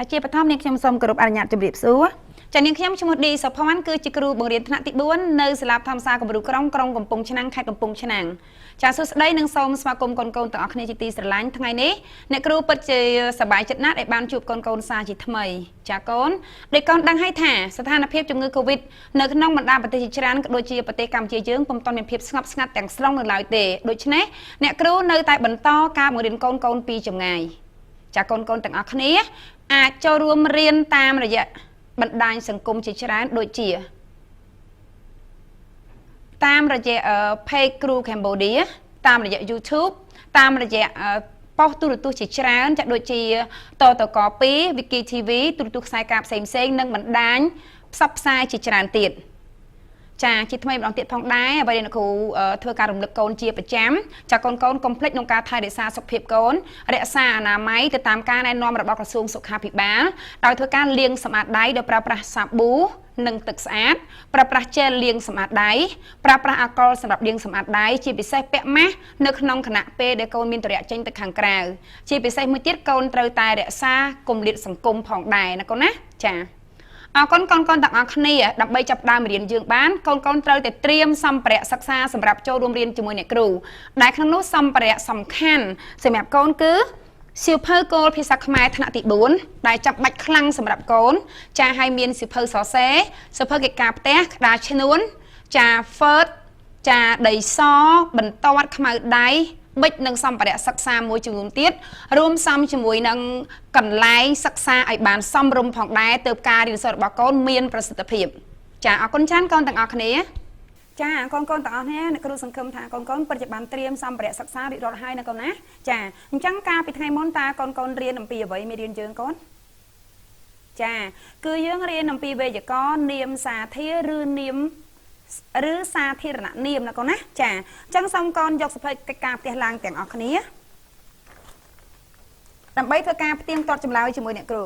ថាជាបឋមនាងខ្ញុំសូមគោរពអនុញ្ញាតជម្រាបសួរចានាងខ្ញុំឈ្មោះឌីសុផាន់គឺជាគ្រូបង្រៀនថ្នាក់ទី4នៅសាលាធម្មសាស្ត្រគំរូក្រុងកំពង់ឆ្នាំងខេត្តកំពង់ឆ្នាំងចាសួស្តីនិងសូមស្វាគមន៍កូនៗទាំងអស់គ្នាជាទីស្រឡាញ់ថ្ងៃនេះអ្នកគ្រូពិតជាសប្បាយចិត្តណាស់ដែលបានជួបកូនសាជាថ្មីចាកូនដោយកូនដឹងហើយថាស្ថានភាពជំងឺ Covid នៅក្នុងបណ្ដាប្រទេសជាច្រើនក៏ដូចជាប្រទេសកម្ពុជាយើងពុំទាន់មានភាពស្ងប់ស្ងាត់ទាំងស្រុងនៅឡើយទេដូច្នេះអ្នកគ្រូនៅតែបន្តការបង្រៀនកូនពីចម្ងាយចាកូនទាំងអស់គ្នាអាចចូលរួមរៀនតាមរយៈបណ្ដាញសង្គមជាច្រើនដូចជាតាមរយៈ page គ្រូ Cambodia តាមរយៈ YouTube តាមរយៈប៉ុស្តិ៍ទូរទស្សន៍ជាច្រើនចាដូចជាតតក2 Wiki TV ទូរទស្សន៍ខ្សែការផ្សេងនិងបណ្ដាញផ្សព្វផ្សាយជាច្រើនទៀតចាជាថ្មីម្ដងទៀតផងដែរអ្វីដែលអ្នកគ្រូធ្វើការរំលឹកកូនជាប្រចាំចាកូនកុំភ្លេចក្នុងការថែរក្សាសុខភាពកូនរក្សាអនាម័យទៅតាមការណែនាំរបស់ក្រសួងសុខាភិបាលដោយធ្វើការលាងសម្អាតដៃដោយប្រើប្រាស់សាប៊ូនិងទឹកស្អាតប្រើប្រាស់ជែលលាងសម្អាតដៃប្រើប្រាស់អាល់កុលសម្រាប់លាងសម្អាតដៃជាពិសេសពាក់ម៉ាស់នៅក្នុងខណៈពេលដែលកូនមានទរៈចេញទៅខាងក្រៅជាពិសេសមួយទៀតកូនត្រូវតែរក្សាគម្លាតសង្គមផងដែរណាកូនណាចាអរគុណកូនទាំងអស់គ្នាដើម្បីចាប់ផ្ដើមរៀនយើងបានកូនត្រូវតែត្រៀមសម្ភារៈសិក្សាសម្រាប់ចូលរួមរៀនជាមួយអ្នកគ្រូដែលក្នុងនោះសម្ភារៈសំខាន់សម្រាប់កូនគឺសៀវភៅគោលភាសាខ្មែរថ្នាក់ទី4ដែលចាំបាច់ខ្លាំងសម្រាប់កូនចាឲ្យមានសៀវភៅសរសេរសៀវភៅកិច្ចការផ្ទះក្តារឈ្នួនចា Word ចាដីសបន្ទាត់ខ្មៅដៃប៊ិចនិងសម្ភារៈសិក្សាមួយចំនួនទៀតរួមផ្សំជាមួយនឹងកន្លែងសិក្សាឲ្យបានសមរម្យផងដែរទើបការរៀនសូត្ររបស់កូនមានប្រសិទ្ធភាពចាអរគុណច្រើនកូនទាំងអស់គ្នាចាកូនទាំងអស់គ្នាអ្នកគ្រូសង្ឃឹមថាកូនពិតជាបានត្រៀមសម្ភារៈសិក្សារៀបរយហើយណាកូនណាចាអញ្ចឹងការពីថ្ងៃមុនតើកូនរៀនអំពីអ្វីមេរៀនយើងកូនចាគឺយើងរៀនអំពីវេយ្យាករណ៍នាមសាធារឬសាធារណនាមណាកូនណាចាអញ្ចឹងសូមកូនយកសៀវភៅកិច្ចការផ្ទះឡើងទាំងអស់គ្នាដើម្បីធ្វើការផ្ទៀងផ្ទាត់ចម្លើយជាមួយអ្នកគ្រូ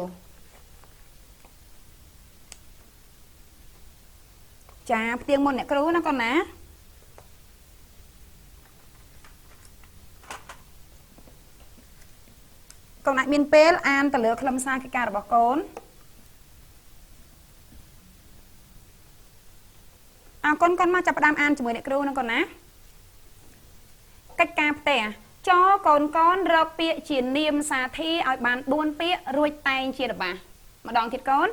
ចាផ្ទៀងមុនអ្នកគ្រូណាកូនណាកូនអាចមានពេលអានទៅលើខ្លឹមសារកិច្ចការរបស់កូនអរគុណកូនមកចាប់ផ្ដើមអានជាមួយអ្នកគ្រូណាកូនណាកិច្ចការផ្ទះចកូនរកពាក្យជានាមសាធារឲ្យបាន4ពាក្យរួចតែងជារបស់ម្ដងទៀតកូន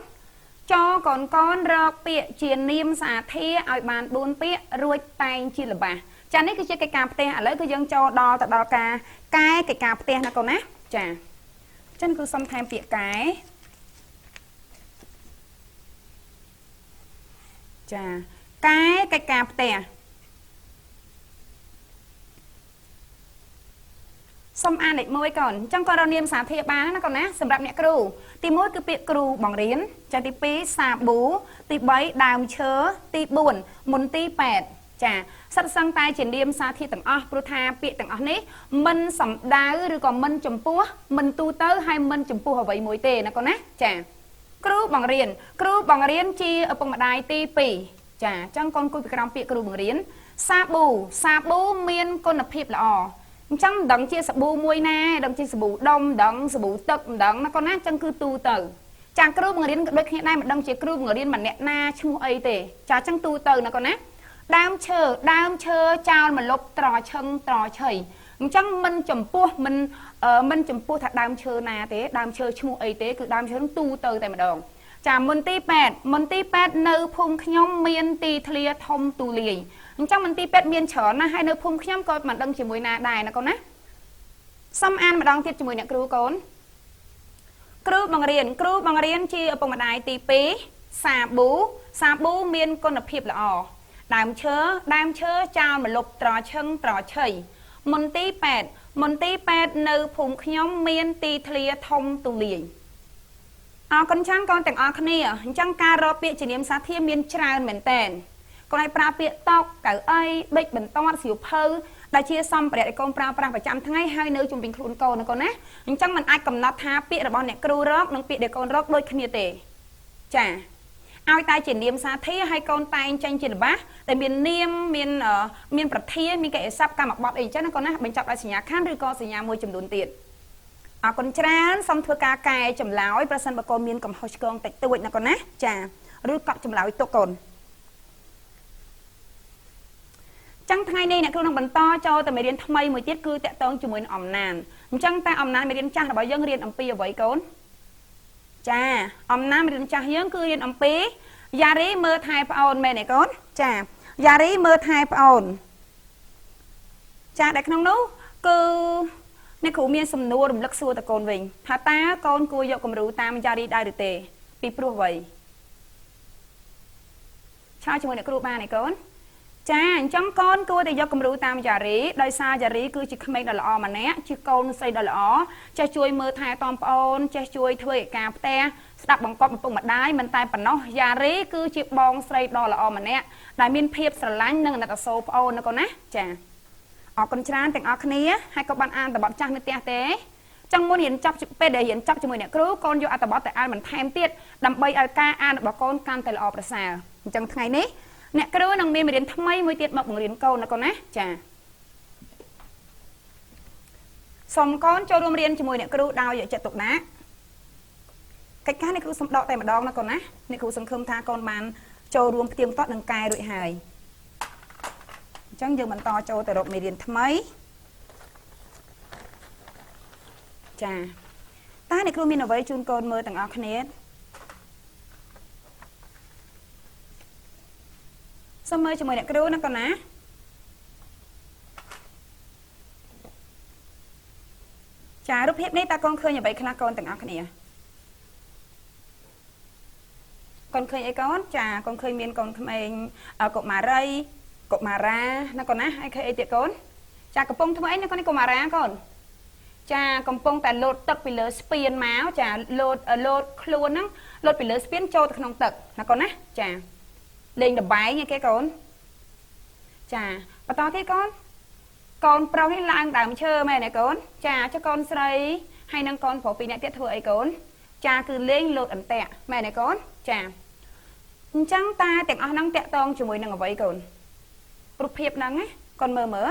ចកូនរកពាក្យជានាមសាធារឲ្យបាន4ពាក្យរួចតែងជារបស់ចានេះគឺជាកិច្ចការផ្ទះឥឡូវគឺយើងចូលដល់ការកែកិច្ចការផ្ទះណាកូនណាចាចឹងគឺសុំថែមពាក្យកែចាកែកិច្ចការផ្ទះសុំអានលេខ1កូនអញ្ចឹងក៏រកនាមសាធារបានណាកូនណាសម្រាប់អ្នកគ្រូទី1គឺពាក្យគ្រូបង្រៀនចាទី2សាប៊ូទី3ដើមឈើទី4មន្ទីរពេទ្យចាសិតសឹងតែជានាមសាធារទាំងអស់ព្រោះថាពាក្យទាំងអស់នេះមិនសំដៅឬក៏មិនចំពោះមិនទូទៅហើយមិនចំពោះអ្វីមួយទេណាកូនណាចាគ្រូបង្រៀនជាឪពុកម្ដាយទី2ចាអញ្ចឹងកូនគួយពីក្រោមពាក្យគ្រូបង្រៀនសាប៊ូមានគុណភាពល្អអញ្ចឹងមិនដឹងជាសាប៊ូមួយណាដឹងជាសាប៊ូដុំដឹងសាប៊ូទឹកមិនដឹងណាកូនណាអញ្ចឹងគឺទូទៅចាគ្រូបង្រៀនក៏ដូចគ្នាដែរមិនដឹងជាគ្រូបង្រៀនម្នាក់ណាឈ្មោះអីទេចាអញ្ចឹងទូទៅណាកូនណាដើមឈើចោលម្លប់ត្រឆឹងត្រឆៃអញ្ចឹងមិនចំពោះមិនចំពោះថាដើមឈើណាទេដើមឈើឈ្មោះអីទេគឺដើមឈើទូទៅតែម្ដងចាមន្ទីរពេទ្យនៅភូមិខ្ញុំមានទីធ្លាធំទូលាយអញ្ចឹងមន្ទីរពេទ្យមានច្រើនណាស់ហើយនៅភូមិខ្ញុំក៏មិនដឹងជាមួយណាដែរណាកូនណាសុំអានម្ដងទៀតជាមួយអ្នកគ្រូកូនគ្រូបង្រៀនជាឪពុកម្ដាយទី2សាប៊ូមានគុណភាពល្អដើមឈើចោលម្លប់ត្រឆឹងត្រឆៃមន្ទីរពេទ្យនៅភូមិខ្ញុំមានទីធ្លាធំទូលាយអរគុណច្រើនកូនទាំងអស់គ្នាអញ្ចឹងការរកពាក្យជានាមសាធារមានច្រើនមែនតើកូនឲ្យប្រើពាក្យតុកៅអីប៊ិចបន្ទាត់សៀវភៅដែលជាសម្ភារៈដែលកូនប្រើប្រាស់ប្រចាំថ្ងៃហើយនៅជុំវិញខ្លួនកូនណាកូនណាអញ្ចឹងมันអាចកំណត់ថាពាក្យរបស់អ្នកគ្រូរកនិងពាក្យដែលកូនរកដូចគ្នាទេចាឲ្យតែជានាមសាធារឲ្យកូនតែងចេញជារបស់ដែលមាននាមមានប្រធានមានកិច្ចស័ព្ទកម្មបត្តិអីចឹងណាកូនណាបញ្ចប់ដោយសញ្ញាខណ្ឌឬក៏សញ្ញាមួយចំនួនទៀត អរគុណច្រើនសូមធ្វើការកែចម្លើយប្រសិនបើកូនមានកំហុសឆ្គងតិចតួចណាកូនណាចាឬកត់ចម្លើយទុកកូនចឹងថ្ងៃនេះអ្នកគ្រូនឹងបន្តចូលទៅមេរៀនថ្មីមួយទៀតគឺតកតងជាមួយនឹងអំណានអញ្ចឹងតែអំណានមេរៀនចាស់របស់យើងរៀនអំពីអ្វីកូនចាអំណានមេរៀនចាស់យើងគឺរៀនអំពីយ៉ារីមើលថែប្អូនមែនទេកូនចាយ៉ារីមើលថែប្អូនចាដែលក្នុងនោះគឺអ្នកគ្រូមានសំណួររំលឹកសួរតកូនវិញថាតើកូនគួរយកគំរូតាមយ៉ារីដែរឬទេពីព្រោះអ្វីឆ្លើយជាមួយអ្នកគ្រូបានទេកូនចាអញ្ចឹងកូនគួរតែយកគំរូតាមយ៉ារីដោយសារយ៉ារីគឺជាក្មេងដ៏ល្អម្នាក់ជាកូនស្រីដ៏ល្អចេះជួយមើលថែទាំប្អូនចេះជួយធ្វើឯការផ្ទះស្ដាប់បង្គាប់ឪពុកម្ដាយមិនតែប៉ុណ្ណោះយ៉ារីគឺជាបងស្រីដ៏ល្អម្នាក់ដែលមានភាពស្រឡាញ់និងអាណិតអាសូរប្អូនណាកូនណាចាអរគុណច្រើនទាំងអស់គ្នាហើយក៏បានអានតបទចាស់នៅផ្ទះទេចឹងមុនរៀនចប់ពេលដែលរៀនចប់ជាមួយអ្នកគ្រូកូនយកអត្ថបទទៅអានបន្ថែមទៀតដើម្បីឲ្យការអានរបស់កូនកាន់តែល្អប្រសើរអញ្ចឹងថ្ងៃនេះអ្នកគ្រូនឹងមានមេរៀនថ្មីមួយទៀតមកបង្រៀនកូនណាកូនណាចាសូមកូនចូលរួមរៀនជាមួយអ្នកគ្រូដោយយកចិត្តទុកដាក់កិច្ចការអ្នកគ្រូសូមដកតែម្ដងណាកូនណាអ្នកគ្រូសង្ឃឹមថាកូនបានចូលរួមផ្ទៀងផ្ទាត់នឹងកែរួចហើយអញ្ចឹងយើងបន្តចូលទៅរកមេរៀនថ្មីចាតើអ្នកគ្រូមានអ្វីជូនកូនមើលទាំងអស់គ្នាសូមមើលជាមួយអ្នកគ្រូណាកូនណាចារូបភាពនេះតើកូនឃើញអ្វីខ្លះកូនទាំងអស់គ្នាកូនឃើញអីកូនចាកូនឃើញមានកូនក្មេងកុមារីកុមារាណាកូនណាហើយឃើញអីទៀតកូនចាកំពុងធ្វើអីណាកូនកុមារាកូនចាកំពុងតែលោតទឹកពីលើស្ពានមកចាលោតខ្លួនហ្នឹងលោតពីលើស្ពានចូលទៅក្នុងទឹកណាកូនណាចាលេងដបែងឯគេកូនចាបន្តទៀតកូនកូនប្រុសនេះឡើងដើមឈើមែនទេកូនចាចុះកូនស្រីហើយនឹងកូនប្រុសពីរនាក់ទៀតធ្វើអីកូនចាគឺលេងលោតអន្ទាក់មែនទេកូនចាអញ្ចឹងតាទាំងអស់ហ្នឹងតាក់ទងជាមួយនឹងអ្វីកូនរូបភាពហ្នឹងណាកូនមើល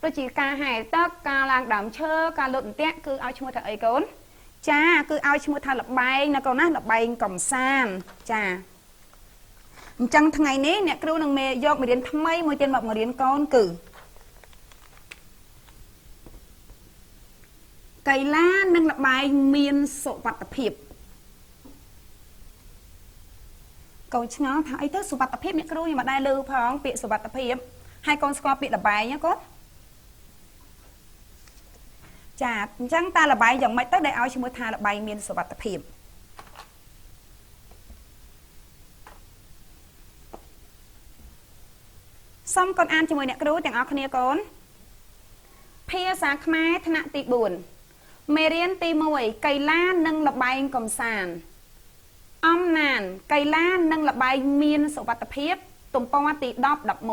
ដូចជាការហែលទឹកការឡើងដើមឈើការលោតអន្ទាក់គឺឲ្យឈ្មោះថាអីកូនចាគឺឲ្យឈ្មោះថាល្បែងណាកូនណាល្បែងកំសាន្តចាអញ្ចឹងថ្ងៃនេះអ្នកគ្រូនឹងយកមេរៀនថ្មីមួយទៀតមកបង្រៀនកូនគឺកីឡានិងល្បែងមានសុវត្ថិភាពកូនឆ្ងល់ថាអីទៅសុវត្ថិភាពអ្នកគ្រូខ្ញុំមិនដែលឮផងពាក្យសុវត្ថិភាពហើយកូនស្គាល់ពាក្យល្បែងណាកូនចាអញ្ចឹងតើល្បែងយ៉ាងម៉េចទៅដែលឲ្យឈ្មោះថាល្បែងមានសុវត្ថិភាពសូមកូនអានជាមួយអ្នកគ្រូទាំងអស់គ្នាកូនភាសាខ្មែរថ្នាក់ទី4មេរៀនទី1កីឡានិងល្បែងកំសាន្តអំណានកីឡានិងល្បែងមានសុវត្ថិភាពទំព័រទី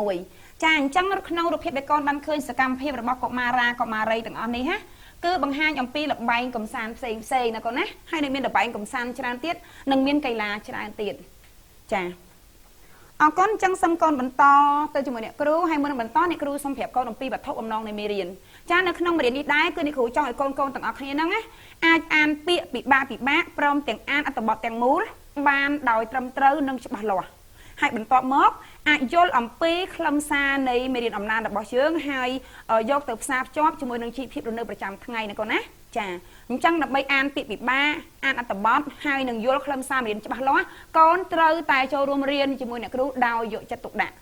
10 11ចាអញ្ចឹងក្នុងរូបភាពដែលកូនបានឃើញសកម្មភាពរបស់កុមារាកុមារីទាំងអស់នេះណាគឺបង្ហាញអំពីល្បែងកំសាន្តផ្សេងណាកូនណាហើយនឹងមានល្បែងកំសាន្តច្រើនទៀតនិងមានកីឡាច្រើនទៀតចាអរគុណចឹងសូមកូនបន្តទៅជាមួយអ្នកគ្រូហើយមុននឹងបន្តអ្នកគ្រូសូមប្រាប់កូនអំពីវត្ថុបំណងនៃមេរៀនចានៅក្នុងមេរៀននេះដែរគឺអ្នកគ្រូចង់ឲ្យកូនទាំងអស់គ្នាហ្នឹងណាអាចអានពាក្យពិបាកព្រមទាំងអានអត្ថបទទាំងមូលបានដោយត្រឹមត្រូវនិងច្បាស់លាស់ហើយបន្ទាប់មកអាចយល់អំពីខ្លឹមសារនៃមេរៀនអំណាចរបស់យើងហើយយកទៅផ្សារភ្ជាប់ជាមួយនឹងជីវភាពរស់នៅប្រចាំថ្ងៃណាកូនណាចាអញ្ចឹងដើម្បីអានពាក្យពិបាកអានអត្ថបទហើយនឹងយល់ខ្លឹមសារមេរៀនច្បាស់លាស់កូនត្រូវតែចូលរួមរៀនជាមួយអ្នកគ្រូដោយយកចិត្តទុកដាក់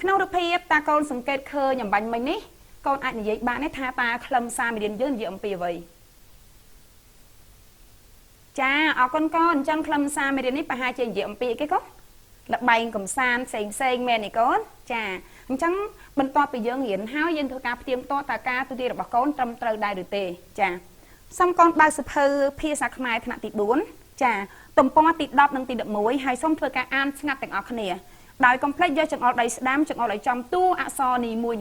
ក្នុងរូបភាពតាកូនសង្កេតឃើញអំបញ្ញមិញនេះកូនអាចនិយាយបានទេថាតើខ្លឹមសារមេរៀនយើងនិយាយអំពីអ្វីចាអរគុណកូនអញ្ចឹងខ្លឹមសារមេរៀននេះប្រហែលជានិយាយអំពីអីគេកូនល្បែងកំសាន្តផ្សេងមែនទេកូនចាអញ្ចឹងបន្ទាប់ពីយើងរៀនហើយយើងធ្វើការផ្ទៀងផ្ទាត់តើការទូទាយរបស់កូនត្រឹមត្រូវដែរឬទេចាសូមកូនបើកសៀវភៅភាសាខ្មែរថ្នាក់ទី4ចាទំព័រទី10និងទី11ហើយសូមធ្វើការអានស្ងាត់ទាំងអស់គ្នាដោយកុំភ្លេចយកចង្អុលដៃស្ដាំចង្អុលឲ្យចំតួអក្សរនីមួយ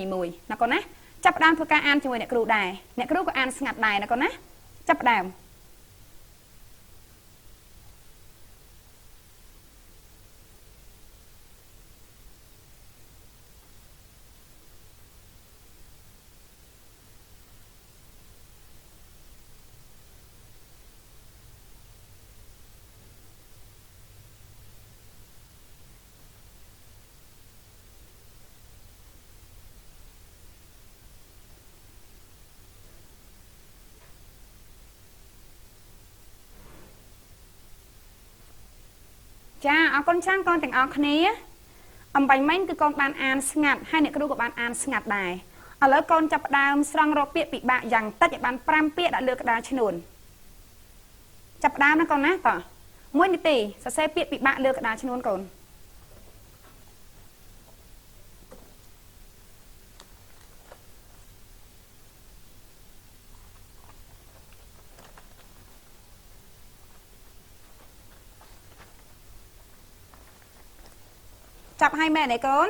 ណាកូនណាចាប់ផ្ដើមធ្វើការអានជាមួយអ្នកគ្រូដែរអ្នកគ្រូក៏អានស្ងាត់ដែរណាកូនណាចាប់ផ្ដើម ចាអរគុណច្រើនកូនទាំងអស់គ្នាអំបញ្ញមិញគឺកូនបានអានស្ងាត់ហើយអ្នកគ្រូក៏បានអានស្ងាត់ដែរឥឡូវកូនចាប់ផ្ដើមស្រង់រកពាក្យពិបាកយ៉ាងតិចឲ្យបាន5ពាក្យដាក់លើក្តារឈ្នួនចាប់ផ្ដើមណាកូនណាតោះ1នាទីសរសេរពាក្យពិបាកលើក្តារឈ្នួនកូនចាប់ឲ្យមែនទេកូន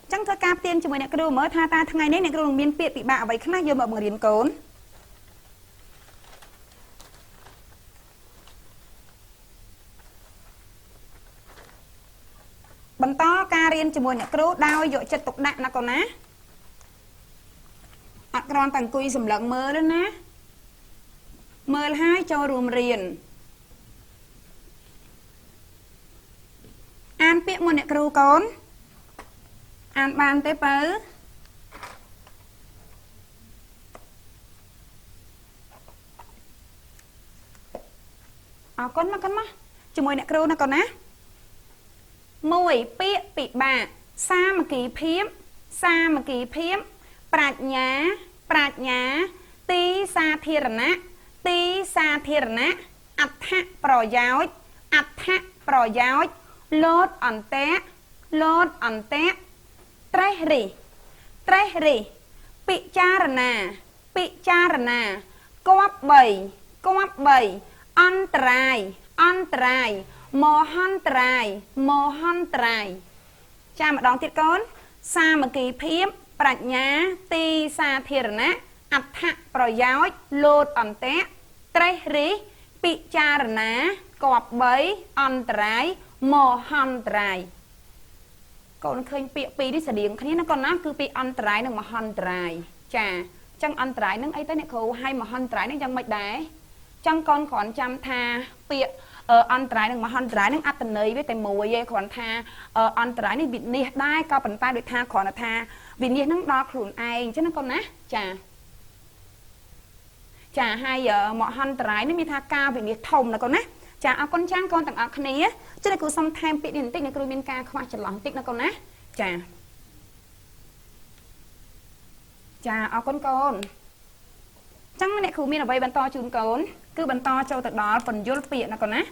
អញ្ចឹងធ្វើការផ្ទៀងជាមួយអ្នកគ្រូមើលថាតើថ្ងៃនេះអ្នកគ្រូនឹងមានពាក្យពិបាកអ្វីខ្លះយកមកបង្រៀនកូនបន្តការរៀនជាមួយអ្នកគ្រូដោយយកចិត្តទុកដាក់ណាកូនណាអត់គ្រាន់តែអង្គុយសម្លឹងមើលទេណាមើលហើយចូលរួមរៀនអានពាក្យមួយអ្នកគ្រូកូនអានបានទេបើអរគុណមកកូនមកជាមួយអ្នកគ្រូណាកូនណា1ពាក្យពិបាកសាមគ្គីភាពប្រាជ្ញាទីសាធារណៈអត្ថប្រយោជន៍លោតអន្ទាក់ត្រេះរិះពិចារណាគប្បីអន្តរាយមហន្តរាយចាំម្ដងទៀតកូនសាមគ្គីភាពប្រាជ្ញាទីសាធារណៈអត្ថប្រយោជន៍លោតអន្ទាក់ត្រេះរិះពិចារណាគប្បីអន្តរាយមហន្តរាយកូនឃើញពាក្យពីរនេះស្រដៀងគ្នាណាកូនណាគឺពាក្យអន្តរាយនិងមហន្តរាយចាអញ្ចឹងអន្តរាយនឹងអីទៅអ្នកគ្រូហើយមហន្តរាយនឹងយ៉ាងម៉េចដែរអញ្ចឹងកូនគ្រាន់ចាំថាពាក្យអន្តរាយនិងមហន្តរាយនឹងអត្តន័យវាតែមួយឯងគ្រាន់ថាអន្តរាយនេះវិនិច្ឆ័យដែរក៏ប៉ុន្តែដូចថាគ្រាន់តែថាវិនិច្ឆ័យនឹងដល់ខ្លួនឯងអញ្ចឹងណាកូនណាចាហើយមហន្តរាយនេះមានថាការវិនិច្ឆ័យធំណាកូនណាចាអរគុណចាំងកូនទាំងអស់គ្នាចឹងអ្នកគ្រូសុំថែមពាក្យនេះបន្តិចអ្នកគ្រូមានការខ្វះចន្លោះបន្តិចណាកូនណាចាអរគុណកូនចឹងអ្នកគ្រូមានអ្វីបន្តជូនកូនគឺបន្តចូលទៅដល់ពន្យល់ពាក្យណាកូនណា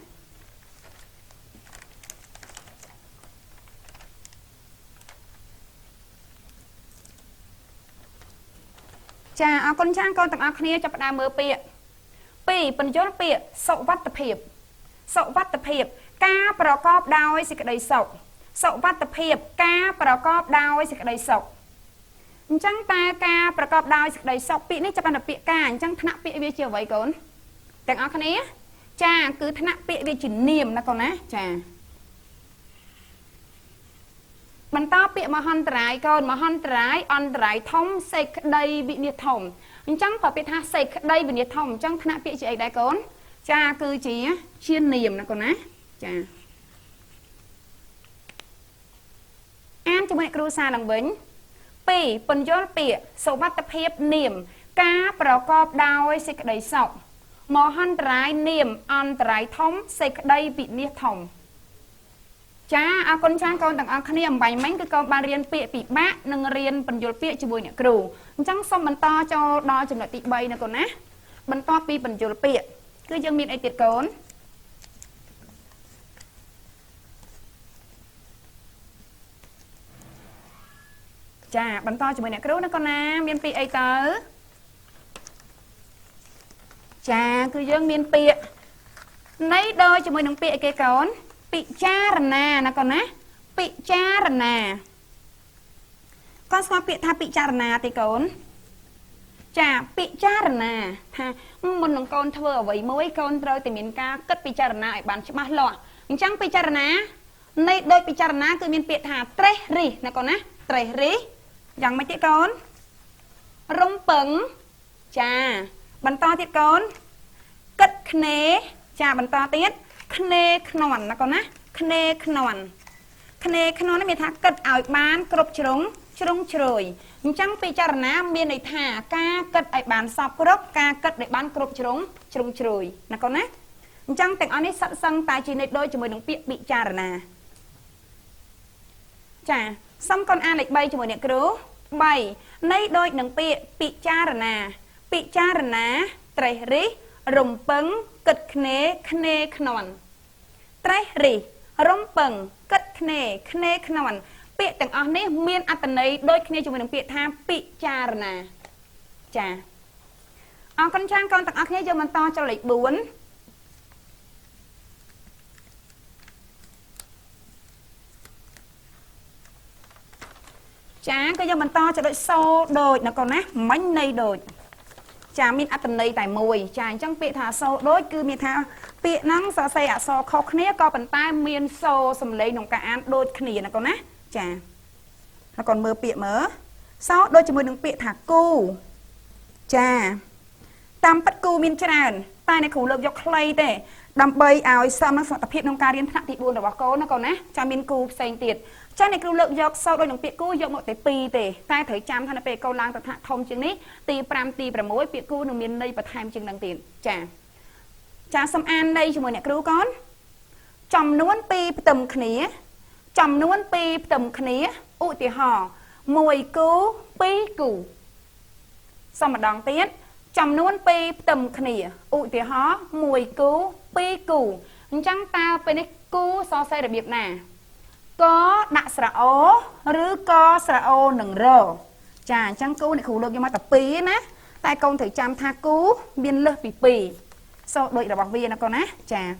ចាអរគុណចាំងកូនទាំងអស់គ្នាចាប់ផ្ដើមមើលពាក្យ2ពន្យល់ពាក្យសុវត្ថិភាពការប្រកបដោយសេចក្តីសុខការប្រកបដោយសេចក្តីសុខអញ្ចឹងតើការប្រកបដោយសេចក្តីសុខពាក្យនេះចាប់បានតែពាក្យការអញ្ចឹងថ្នាក់ពាក្យវាជាអ្វីកូនទាំងអស់គ្នាចាគឺថ្នាក់ពាក្យវាជានាមណាកូនណាចាបន្តពាក្យមហន្តរាយកូនមហន្តរាយអន្តរាយធំសេចក្តីវិនិច្ឆ័យធំអញ្ចឹងបើពាក្យថាសេចក្តីវិនិច្ឆ័យធំអញ្ចឹងថ្នាក់ពាក្យជាអីដែរកូនចាគឺជានាមណាកូនណាចាអានជាមួយគ្រូសាឡើងវិញ2ពន្យល់ពាក្យសុវត្ថិភាពនាមការប្រកបដោយសេចក្តីសុខមហន្តរាយនាមអន្តរាយធំសេចក្តីវិនិច្ឆ័យធំចាអរគុណច្រើនកូនទាំងអស់គ្នាអំបញ្ញមិញគឺកូនបានរៀនពាក្យពិបាកនិងរៀនពន្យល់ពាក្យជាមួយអ្នកគ្រូអញ្ចឹងសូមបន្តចូលដល់ចំណុចទី3ណាកូនណាបន្ទាប់ពីពន្យល់ពាក្យគឺយើងមានអីទៀតកូនចាបន្តជាមួយអ្នកគ្រូណាកូនណាមានពាក្យអីទៅចាគឺយើងមានពាក្យន័យដូចជាមួយនឹងពាក្យអីគេកូនពិចារណាណាកូនណាពិចារណាកូនស្គាល់ពាក្យថាពិចារណាទេកូនចាពិចារណាថាមុននឹងកូនធ្វើអ្វីមួយកូនត្រូវតែមានការគិតពិចារណាឲ្យបានច្បាស់លាស់អញ្ចឹងពិចារណាន័យដូចពិចារណាគឺមានពាក្យថាត្រេះរិះណាកូនណាត្រេះរិះយ៉ាងម៉េចទៀតកូនរំពឹងចាបន្តទៀតកូនគិតខ្នេចាបន្តទៀតខ្នេខ្នន់ណាកូនណាខ្នេខ្នន់នេះមានថាគិតឲ្យបានគ្រប់ជ្រុងជ្រោយអញ្ចឹងពិចារណាមានន័យថាការគិតឲ្យបានសពគ្រប់ការគិតឲ្យបានគ្រប់ជ្រុងជ្រោយណាកូនណា chẳng tiếng anh sẵn sẵn tại chỉ này đôi cho mình được bị cha rồi nè chà xong con an lịch bay cho mình nè cứu bay nay đôi nâng bị cha rồi nè trái rí rồng pấn kịch khné khnon trái rí rồng pấn kịch khné khnon bị tiếng anh này miên ăn tận này đôi khné cho mình được bị tham bị cha rồi nè chà con trang con tặng ác cho mình to cho lịch 4 chá cái cho mình to cho đôi sâu đôi nó còn nát bánh này đôi chá mình ăn tần này tại mùi chá chẳng bị thả sâu đôi cứ mình thả bị nắng sợ xe ạ sâu khóc khné có bàn tay miên sâu xâm lấy nồng cả ăn đôi khné nó còn nát chá nó còn mơ bị mớ sau đôi cho mình đừng bị thả cu chá tam bắt cu miên tràn tay này khủ lực dọc khlây tệ đâm bay áo xong nó tập hiện nông ca điên thẳng thị buồn của cô nó còn nát chá miên cu xanh tiệt cho nên lượng dọc sau đôi nông bị cú dọc một tới pi tề tai thời trăm thằng pe câu lang tập hạ thông chừng ní tì pram tì pram mối bị cú nông miền đây và tham chừng đằng tiền trà xâm an đây cho mọi nè cứu con chồng nuốn pi tầm khné chồng nuốn pi tầm khné ụ tì hò mùi cú pi cù xong mà đòn tiết chồng nuốn pi tầm khné ụ tì hò mùi cú pi cù chẳng ta bên cú so xe đặc biệt nè có đặt sả ố rứ có sả ô nừng rờ chà chẳng cứu này khủ lực nhưng mà tập pí ná tại công thử chăm tha cứu biên lực pì sau đợi là bằng viên nó con á chà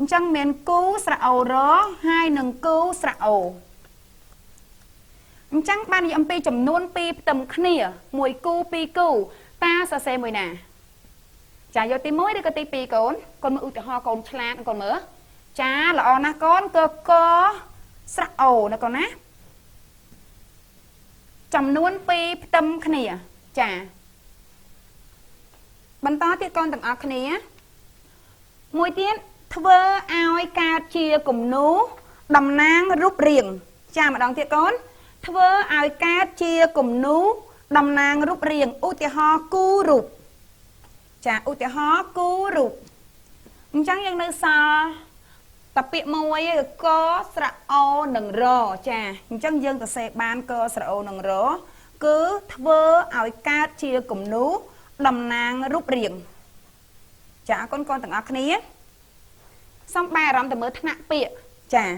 chẳng miền cứu sả ô rớ hai nừng cứu sả ô chẳng ban dặm pi chầm nuôn pi tầm khnia mùi cu pi cu ta sa xe mùi nà chà vô tí mối đi có tí pi con mưa ưu ho con chlan con mỡ chá là o na con cơ có sạ ổ nó con á chầm nuôn pi tâm khnia chà bắn to tiết con tầng ọc khnia mùi tiết thơ ao ca chia cùng nú đầm nang rút riêng chà mà đón tiết con thơ ao ca chia cùng nú đầm nang rút riêng u tì ho cu rụt chà u tì ho cu rụt chẳng những nơi xa tập biệt môi có sạ ô nâng rò chà chẳng dân ta sẽ bán có sạ ô nâng rò cứ thơ áo cát chia cùng nú đầm nàng rút riêng chà con tầng ác ní xong ba rắm ta mới thắc nạ bịa chà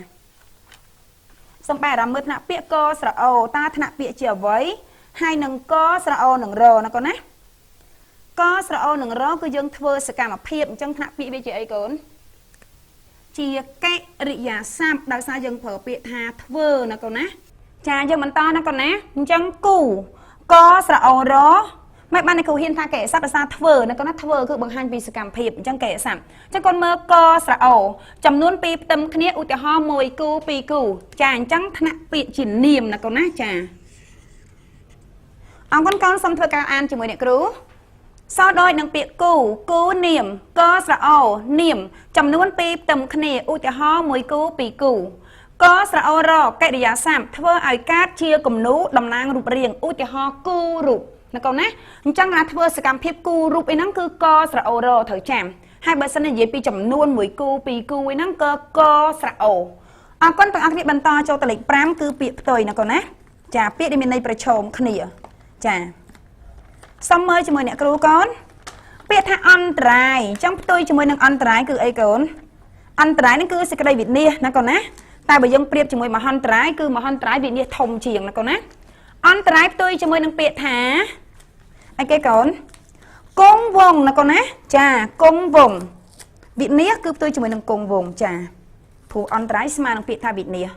xong ba rắm mới thắc nạ bịa có sạ ô ta thắc nạ bịa chiều với hai nâng có sạ ô nâng rò nó con á có sạ ô nâng rò cứ dân thơ sẽ cả mà phiệp chẳng thắc nạ bịa với chị ấy con chia cái rịa sam đại sa dân phở bịa thà thơ nó con á chà giờ mình to nó con á chẳng củ có sạ ô rò mấy bạn này cầu hiên tha kẻ sắp ra thơ nó có nó thơ cứ bằng hai vì sự cảm phiệp chẳng kẻ sẵn chẳng con mơ co sạ ổ chầm nuôn pi tâm khné u tì ho mùi cu pi củ chà chẳng thạ biện chỉ niềm là con á chà ông con xong thơ cao an chỉ mùi nè cứu sau đôi nâng biện củ niềm co sạ ổ niềm chầm nuôn pi tâm khné u tì ho mùi cu pi củ có sạ ổ rò cái địa sạm thơ ai cát chia cùng nú đầm nang rụp riêng u tì ho cu rụp nó câu nè chẳng là thưa sự cảm phiếp cu rụp ấy nắng cứ co sạ ổ rò thời chạm hai bữa sau này dễ pi chầm nuôn mùi cu pi cu ấy nắng cơ co sạ ổ con tặng ác bàn to cho tờ lịch pram cứ bịa tồi nó câu nè chà bịa đi bên đây phải trộm khnia chà xong mơ cho mời nè cứu con bịa tha ăn trái trong tôi cho mời nâng ăn trái cứ ấy con ăn trái nó cứ sẽ cái đây việt nia nó câu nè ta bởi dân bịa cho mời mà ăn trái cứ mà ăn trái việt nia thông chiềng nó câu nè ăn trái tôi cho mời nâng bịa thả ai cái con cung vùng nó con á chà cung vùng việt nia cứ tôi cho mời nâng cung vùng chà phụ ăn trái mà nâng bịa tha việt nia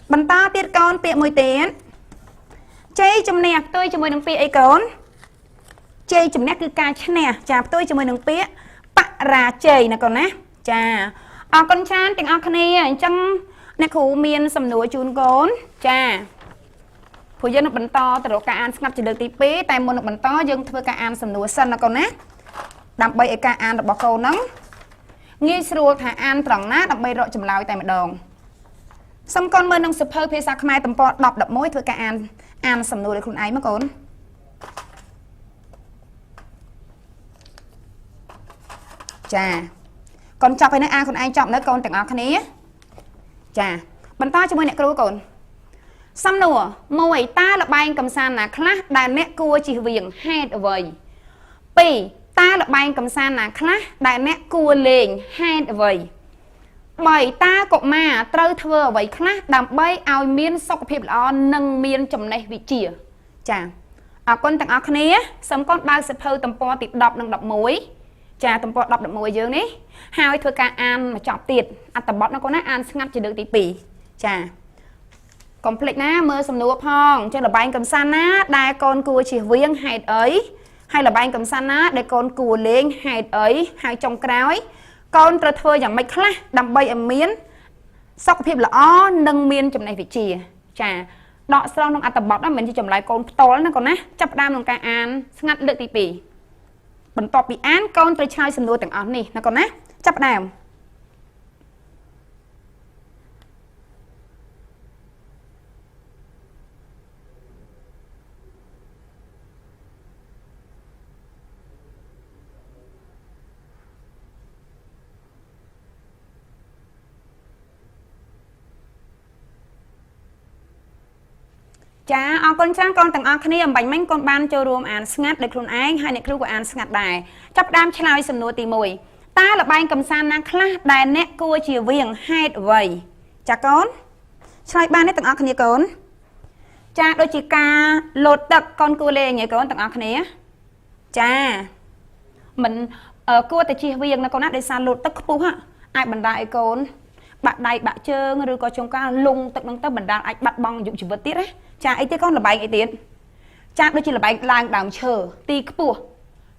bàn ta tiết con bịa môi tiến chơi chùm nè tôi cho mời nâng bịa ấy con chơi chùm nè cứ ca chứ nè chà tôi cho mời nâng bịa bạ ra chơi nó con á chà con chan tiếng ọc này chẳng nè khủ miên sầm nối chun con chà phụ dân nó bắn to từ ca an ngập chỉ được tí pí tại một bắn to dân thưa ca an sầm nối sân là con nát đập bay ca an được bỏ câu nắng nghi sưu thả an tròn nát đập bay rọi chùm lòi tại mặt đòn xong con mơ nông sụp hơi phía sau mai tầm po đọc đập mối thưa ca an sầm nối được con ấy mà con chà còn chọc này ai còn ai chọc nữa con từng ở cái này chà bắn to cho mấy nè cứu con xong nùa mùi ta là bay cầm san là class đàn nét cua chỉ viền hai vời pì ta là bay cầm san là class đàn nét cua liền hai vời bởi ta cũng mà trâu thưa vậy class đàm bay ao miên sọc phép là nâng miên chấm này vị chìa chà con từng ở cái này xong con bao sẽ phơi tầm po tịt đọc nâng đọc muối chà tầm po đọc đọc muối dương đấy hai thôi ca an mà chọn tiệt tầm bọt nó có nát an ngắt chỉ được tí pì chà complete ná mơ sầm nua phong cho là bay cầm san á đai con cua chỉ viếng hạt ấy hay là bay cầm san á để con cua lên hạt ấy hai trong cái con trơ thưa chẳng mấy khác đầm bay ở miến sọc phim là ó nâng miên chùm này vị chìa chà đọ xong trong tập bọt đó mình chỉ chùm lại con to nó còn á chấp đam trong ca an ngắt được tí pì bẩn tọp bị án con tôi chơi sầm nua từng ón này nó còn á chấp đam chà con trang con từng ở kia bánh mánh con ban cho rùm án ngắt để khuôn anh hai nè kêu của án ngắt đài chấp đam chlai sầm nua tì mùi ta là bay cầm san na class đài nè cua chiều viền hai vầy chà con chlai ban nè từng ở kia con chà đôi chỉ ca lột tật con cua lên nhỉ con từng ở kia chà mình cua tại chiều viền là con nát để san lột tật khpu ha ai bần đại con bạn đại bạn chơi rồi có trong ca lung tật nông tật bần đại ai bắt bong dụng chỉ vật tiết đấy chà ấy thế con là bài ấy tiến chà đôi chỉ là bài lang đàm chờ ti khpu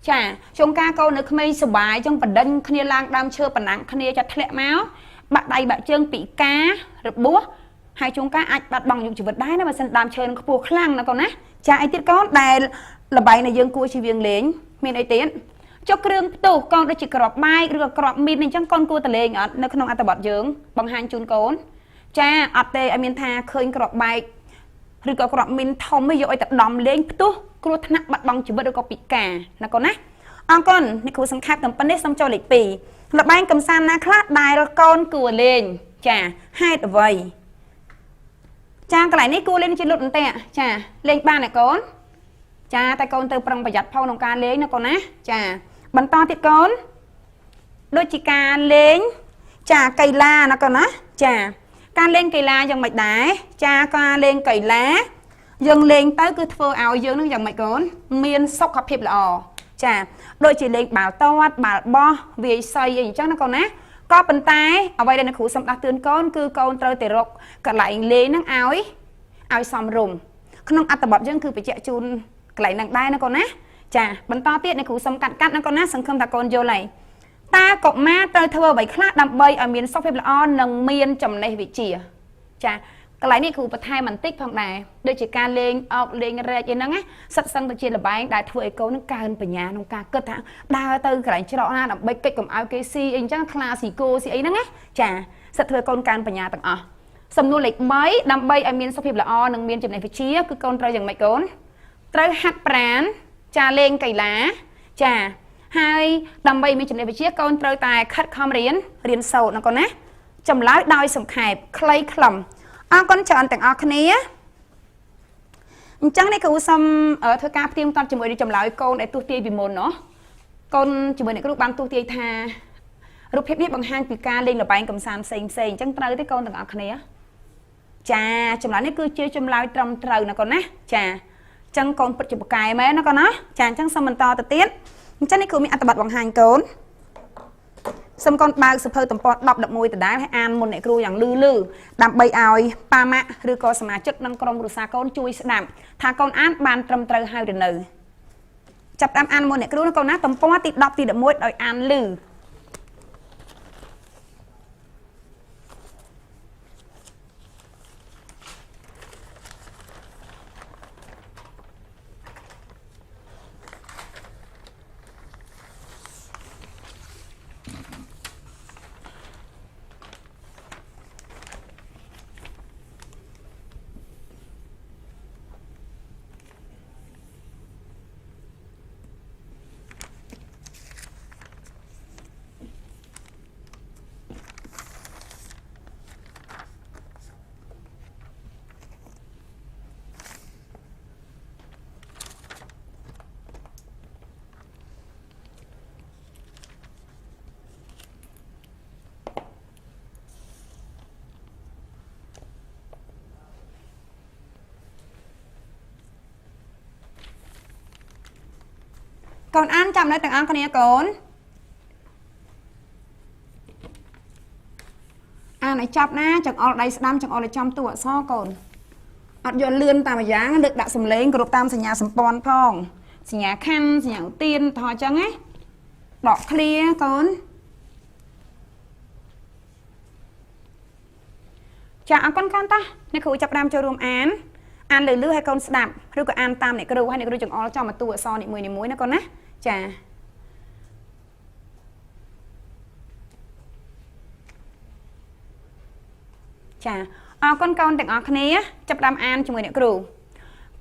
chà trong ca câu nữa không sờ bài trong phần đân khnia lang đàm chờ phần nặng khnia chặt lẹ máu bạn đại bạn chơi bị cá rồi búa hai chúng ca ai bắt bong dụng chỉ vật đái nó mà sân đàm chờ nó khpu khlang nó còn á chà ấy thế con đài là bài này dương cua chỉ viền lên mình ấy tiến cho kêu tủ con đã chỉ cọp mai rồi cọp min nên chẳng con cua tờ lên ở nơi không ăn tờ bọt dưỡng bằng hai chun cốn cha ở đây anh miền tha khơi cọp bài rồi cọp min thông mới dội tập đầm lên tủ cua thằng bắt bằng chỉ bớt có bị cả là con á con này cua sang khai tầm phân đấy xong cho lịch pì là ban cầm san na class đài rồi con cua lên chà hai tờ vầy cha cái này ní cua lên trên lụt tè chà lên ba này con chà tay con từ prongประหยัด phong nông ca lên nó con á chà bắn to thiệt con đôi chỉ ca lên chà cây la nó còn á chà ca lên cây la dòng mạch đá cha ca lên cây lá dần lên tới cứ phơ áo dương nó dòng mạch con miên sọc hợp hiệp là chà đôi chỉ lên bảo to bảo bo vì xoay gì chắc nó còn á có bàn tay ở đây là khu xong đặt tương con cứ con trôi tề rục cả lại lên nó áo ấy áo xòm rùng không ăn tập bọt dương cứ phải chạy chun lại nặng đai nó còn á chà bắn to tiết này cũng xong cắt cắt nó con nát sân khâm ta con vô này ta cộng ma trời thưa bảy khác đầm bay ở miền sóc phép là on nâng miên chầm này vị chìa chà cái này cũng phải thay mình tích phong này đây chỉ ca lên ọc lên ra trên nó á sắt sân từ trên là bài đại thuê câu nó ca hơn về nhà nó ca cất hạng đa từ cái này cho đó na đầm bay cây cầm áo cây si anh chắc là xì cô xì ấy nó á chà sắt thuê con can về nhà tặng à sầm nô lịch mấy đầm bay ở miền sóc phép là on nâng miên chầm này vị chìa cứ con trời dừng mày con trời hạt prán chà lên cây lá chà hai đầm bay mình chụp này với chiếc con trời tài khát khom riêng sầu nó con á chầm lá đôi sầm khẹp clay khẩm con chọn từng ở này á chẳng này cứ xăm ở thưa ca tiêm toàn chụp đi chầm lại con để tu tiên vì môn nó con chụp này cái lúc ban tu tiên tha lúc hết biết bằng hai ca lên là bạn cầm sàn xèn xèn chẳng trời tới con từng ở này á chà chầm lá này cứ chơi chầm lại trong trời nó con á chà chẳng con bật chụp cài mấy nó con á chàng chẳng xong mình to từ tiết chắc này cứ mình ăn tập bật bằng hành cốn xong con bao sập hơi tầm pot đọc đập môi từ đá hay ăn một nệ cừuอย่างlư lư đạm bay oi pa mạ rồi cóสมาชิกnăng con của sa con chui đạm thà con ăn bàn trầm trời hai từ nử chập đạm ăn một nệ cừu nó con nát tầm pot tịt đọc tịt đập môi đòi ăn lư កូនអានចាំនៅទាំងអស់គ្នាកូនអានឲ្យចប់ណាចង្អុលដៃស្ដាំចង្អុលឲ្យចំតួអក្សរកូនអត់យកលឿនតាមម្យ៉ាងលើកដាក់សំឡេងគ្រប់តាមសញ្ញាសម្ព័ន្ធផងសញ្ញាខណ្ឌសញ្ញាឧទានថអញ្ចឹងណាដកឃ្លាកូនចាអរគុណកូនតាអ្នកគ្រូចាប់ផ្ដើមចូលរួមអានលឺលឺឲ្យកូនស្ដាប់ឬក៏អានតាមអ្នកគ្រូហើយអ្នកគ្រូចង្អុលចំមកតួអក្សរនីមួយៗណាកូនណាចាចាអរគុណកូនទាំងអស់គ្នាចាប់ផ្ដើមអានជាមួយអ្នកគ្រូ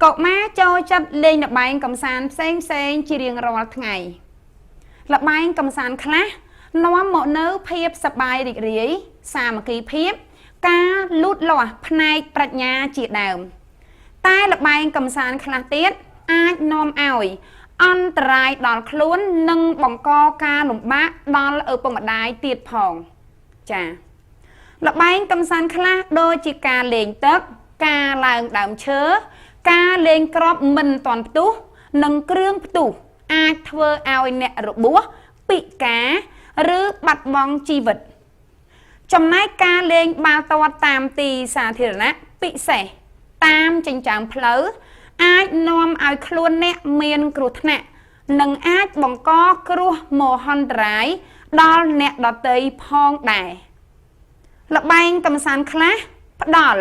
កុមារចូលចិត្តលេងល្បែងកម្សាន្តផ្សេងជារៀងរាល់ថ្ងៃល្បែងកម្សាន្តខ្លះនាំមកនៅភាពសប្បាយរីករាយសាមគ្គីភាពការលូតលាស់ផ្នែកប្រាជ្ញាជាដើមតែល្បែងកម្សាន្តខ្លះទៀតអាចនាំឲ្យអន្តរាយដល់ខ្លួននិងបង្កការលំបាកដល់ឪពុកម្ដាយទៀតផងចាល្បែងកម្សាន្តខ្លះដូចជាការលេងទឹកការឡើងដើមឈើការលេងគ្រាប់មិនទាន់ផ្ទុះនិងគ្រឿងផ្ទុះអាចធ្វើឲ្យអ្នករបួសពិការឬបាត់បង់ជីវិតចំណែកការលេងបាល់ទាត់តាមទីសាធារណៈពិសេសតាមចិញ្ចើមផ្លូវអាចនាំឲ្យខ្លួនអ្នកមានគ្រោះថ្នាក់និងអាចបង្កគ្រោះមហន្តរាយដល់អ្នកដទៃផងដែរល្បែងកម្សាន្តខ្លះផ្ដល់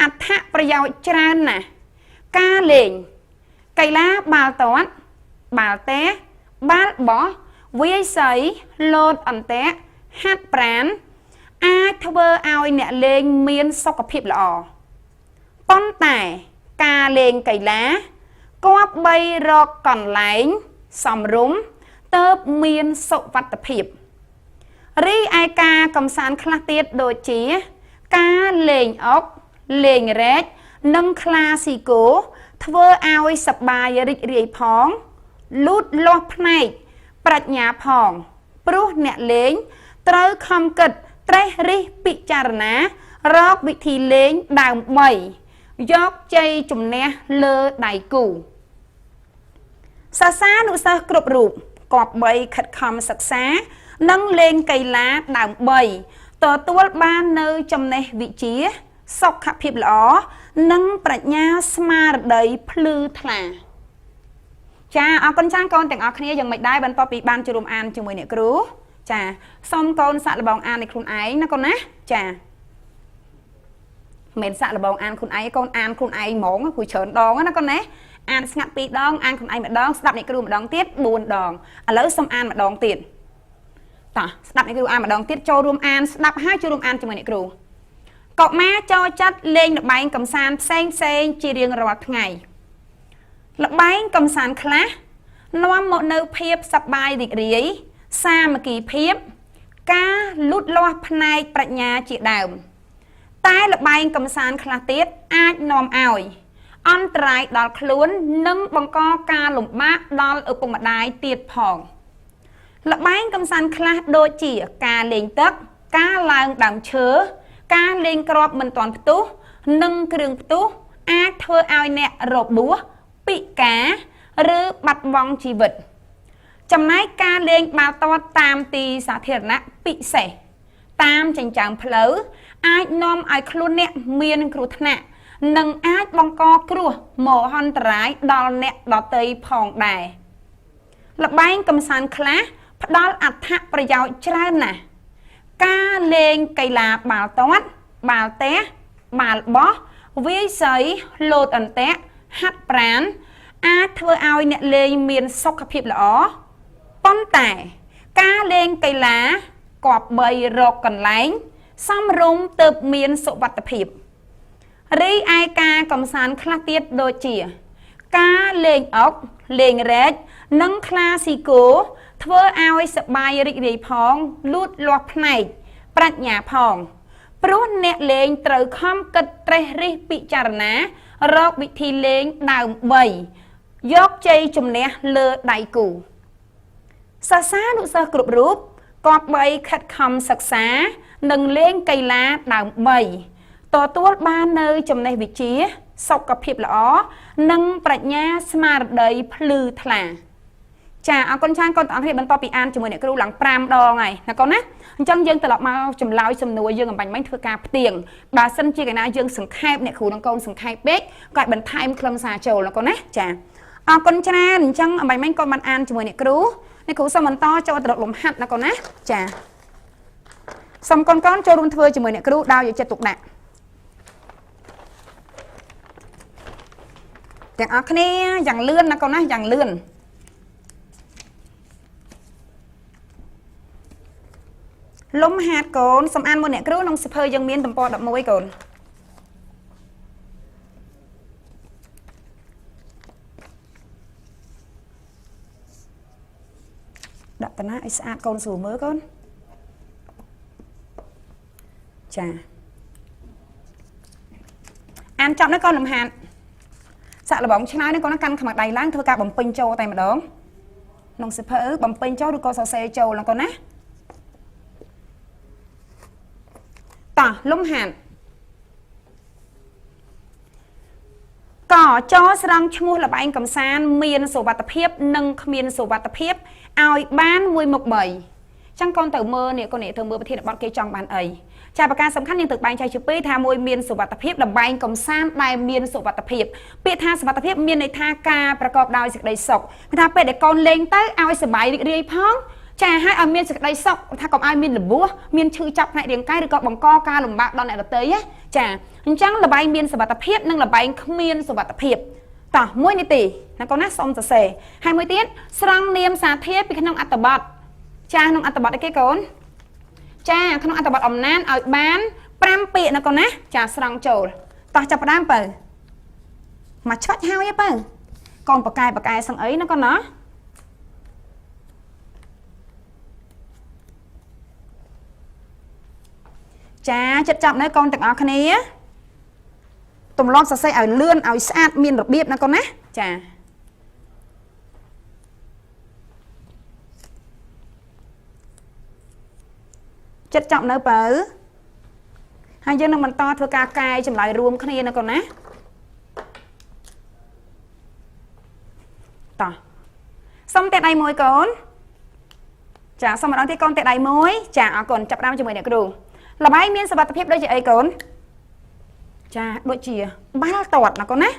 អត្ថប្រយោជន៍ច្រើនណាស់ការលេងកីឡាបាល់ទាត់បាល់ទះបាល់បោះវាយសីលោតអន្ទាក់ហាត់ប្រាណអាចធ្វើឲ្យអ្នកលេងមានសុខភាពល្អប៉ុន្តែការលេងកីឡាគប្បីរកកន្លែងសមរម្យទើបមានសុវត្ថិភាពរីឯការកម្សាន្តខ្លះទៀតដូចជាការលេងអុកលេងរែកនិងក្លាស៊ីកូធ្វើឲ្យសប្បាយរីករាយផងលូតលាស់ផ្នែកប្រាជ្ញាផងព្រោះអ្នកលេងត្រូវខំគិតត្រេះរិះពិចារណារកវិធីលេងដើម្បីយកជ័យជំនះលើដៃគូសាសានុសិស្សគ្រប់រូបគប្បីខិតខំសិក្សានិងលេងកីឡាដើម្បីទទួលបាននៅចំណេះវិជ្ជាសុខភាពល្អនិងប្រាជ្ញាស្មារតីភ្លឺថ្លាចាអរគុណចាស់កូនទាំងអស់គ្នាយ៉ាងមិនដែរបន្ទាប់ពីបានចូលរួមអានជាមួយអ្នកគ្រូចាសូមកូនសាក់លបងអាននៃខ្លួនឯងណាកូនណាចាមិនសាក់លបងអានខ្លួនឯងកូនអានខ្លួនឯងហ្មងគួរច្រើនដងណាកូនណាអានស្ងាត់2ដងអានខ្លួនឯងម្ដងស្ដាប់អ្នកគ្រូម្ដងទៀត4ដងឥឡូវសូមអានម្ដងទៀតតោះស្ដាប់អ្នកគ្រូអានម្ដងទៀតចូលរួមអានស្ដាប់ហើយចូលរួមអានជាមួយអ្នកគ្រូកុមារចូលចិត្តលេងល្បែងកម្សាន្តផ្សេងជារៀងរាល់ថ្ងៃល្បែងកម្សាន្តខ្លះនាំមកនៅភាពសប្បាយរីករាយសាមគ្គីភាពការលូតលាស់ផ្នែកប្រាជ្ញាជាដើមតែល្បែងកម្សាន្តខ្លះទៀតអាចនាំឲ្យអន្តរាយដល់ខ្លួននិងបង្កការលំបាកដល់ឪពុកម្ដាយទៀតផងល្បែងកម្សាន្តខ្លះដូចជាការលេងទឹកការឡើងដើមឈើការលេងគ្រាប់មិនទាន់ផ្ទុះនិងគ្រឿងផ្ទុះអាចធ្វើឲ្យអ្នករបួសពិការឬបាត់បង់ជីវិតចំណែកការលេងបាល់ទាត់តាមទីសាធារណៈពិសេសតាមចិញ្ចើមផ្លូវអាចនាំឲ្យខ្លួនអ្នកមានគ្រោះថ្នាក់និងអាចបង្កគ្រោះមហន្តរាយដល់អ្នកដទៃផងដែរល្បែងកម្សាន្តខ្លះផ្ដល់អត្ថប្រយោជន៍ច្រើនណាស់ការលេងកីឡាបាល់ទាត់បាល់ទះបាល់បោះវាយសីលោតអន្ទាក់ហាត់ប្រាណអាចធ្វើឲ្យអ្នកលេងមានសុខភាពល្អប៉ុន្តែការលេងកីឡាគប្បីរកកន្លែងសមរម្យទើបមានសុវត្ថិភាពរីឯការកម្សាន្តខ្លះទៀតដូចជាការលេងអុកលេងរែកនិងក្លាស៊ីកូធ្វើឲ្យសប្បាយរីករាយផងលូតលាស់ផ្នែកប្រាជ្ញាផងព្រោះអ្នកលេងត្រូវខំគិតត្រេះរិះពិចារណារកវិធីលេងដើម្បីយកជ័យជំនះលើដៃគូសាសានុសិស្សគ្រប់រូបគប្បីខិតខំសិក្សានិងលេងកីឡាដើម្បីទទួលបាននៅចំណេះវិជ្ជាសុខភាពល្អនិងប្រាជ្ញាស្មារតីភ្លឺថ្លា ចាអរគុណច្រើនកូនទាំងអស់គ្នាបន្តពីអានជាមួយអ្នកគ្រូឡើង5ដងហើយណាកូនណាអញ្ចឹងយើងត្រឡប់មកចម្លើយសំណួរយើងអំបញ្ញមិញធ្វើការផ្ទៀងបើសិនជាកណាយើងសង្ខេបអ្នកគ្រូនឹងកូនសង្ខេបពេកក៏អាចបន្ថែមខ្លឹមសារចូលណាកូនណាចាអរគុណច្រើនអញ្ចឹងអំបញ្ញមិញកូនបានអានជាមួយអ្នកគ្រូសូមបន្តចូលទៅរកលំហាត់ណាកូនណាចាសូមកូនកូនចូលរួមធ្វើជាមួយអ្នកគ្រូដោយយកចិត្តទុកដាក់ទាំងអស់គ្នាយ៉ាងលឿនណាកូនណាយ៉ាងលឿនលំហាត់កូនសំអានមួយអ្នកគ្រូក្នុងសិភើយើងមានទំព័រ11កូនដាក់តាណាឲ្យស្អាតកូនស្រួលមើលកូនចាអានចប់នេះកូនលំហាត់សាក់លបងឆ្នៃនេះកូនកាន់ខ្មាស់ដៃឡើងធ្វើការបំពេញចូលតែម្ដងក្នុងសិភើបំពេញចូលឬក៏សរសេរចូលណាកូនណាតោះលំហាត់កចស្រង់ឈ្មោះលបែងកំសាន្តមានសុវត្ថិភាពនិងគ្មានសុវត្ថិភាពឲ្យបានមួយមុខ3ចឹងកូនទៅមើលនេះកូននេះទៅមើលប្រធានបទគេចង់បានអីចាប្រការសំខាន់យើងត្រូវបែងចែកជាពីរថាមួយមានសុវត្ថិភាពលបែងកំសាន្តដែលមានសុវត្ថិភាពពាក្យថាសុវត្ថិភាពមានន័យថាការប្រកបដោយសេចក្តីសុខគឺថាពេលដែលកូនលេងទៅឲ្យសុបាយរីករាយផងចាឲ្យឲ្យមានសេចក្តីសុខថាកុំឲ្យមានរបួសមានឈឺចាប់ផ្នែករាងកាយឬក៏បង្កការលំបាកដល់អ្នកដទៃចាអញ្ចឹងលបែងមានសុវត្ថិភាពនិងលបែងគ្មានសុវត្ថិភាពតោះ1នាទីណាកូនណាសូមសរសេរហើយមួយទៀតស្រង់នាមសាធារពីក្នុងអត្ថបទចាក្នុងអត្ថបទអីគេកូនចាក្នុងអត្ថបទអំណានឲ្យបាន5ពាក្យណាកូនណាចាស្រង់ចូលតោះចាប់ផ្ដើមបើមកឆ្វាច់ហើយបើកូនបកែសឹងអីណាកូនណាចាចិត្តចាប់នៅកូនទាំងអស់គ្នាទម្លាប់សរសេរឲ្យលឿនឲ្យស្អាតមានរបៀបណាកូនណាចាចិត្តចាប់នៅបើហើយយើងនឹងបន្តធ្វើការកែចម្លើយរួមគ្នាណាកូនណាតោះសុំតែដៃមួយកូនចាសុំម្ដងទៀតកូនតែដៃមួយចាអរគុណចាប់ផ្ដើមជាមួយអ្នកគ្រូលបែងមានសុវត្ថិភាពដូចជាអីកូនចាដូចជាបាល់ទាត់ណាកូនណា